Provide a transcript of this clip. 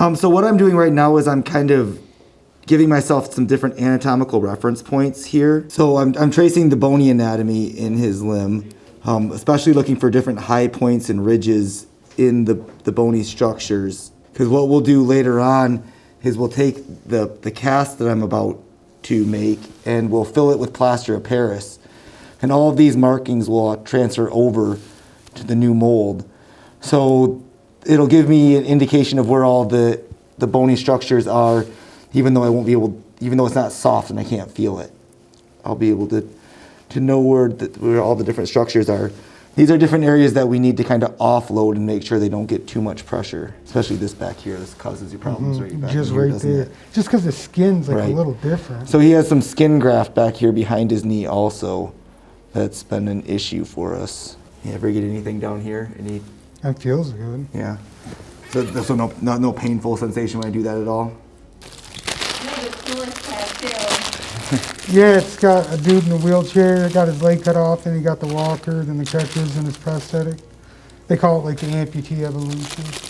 So what I'm doing right now is I'm kind of giving myself some different anatomical reference points here. So I'm tracing the bony anatomy in his limb, especially looking for different high points and ridges in the bony structures. Because what we'll do later on is we'll take the cast that I'm about to make and we'll fill it with plaster of Paris. And all of these markings will transfer over to the new mold. So it'll give me an indication of where all the bony structures are, even though I won't be able, even though it's not soft and I can't feel it. I'll be able to know where all the different structures are. These are different areas that we need to kind of offload and make sure they don't get too much pressure, especially this back here. This causes you problems right back Just here, right doesn't there. it? Just because the skin's like Right. a little different. So he has some skin graft back here behind his knee also. That's been an issue for us. You ever get anything down here? That feels good. Yeah. So no painful sensation when I do that at all? Yeah, it's got a dude in a wheelchair, got his leg cut off, and he got the walker, then the crutches, and his prosthetic. They call it like the amputee evolution.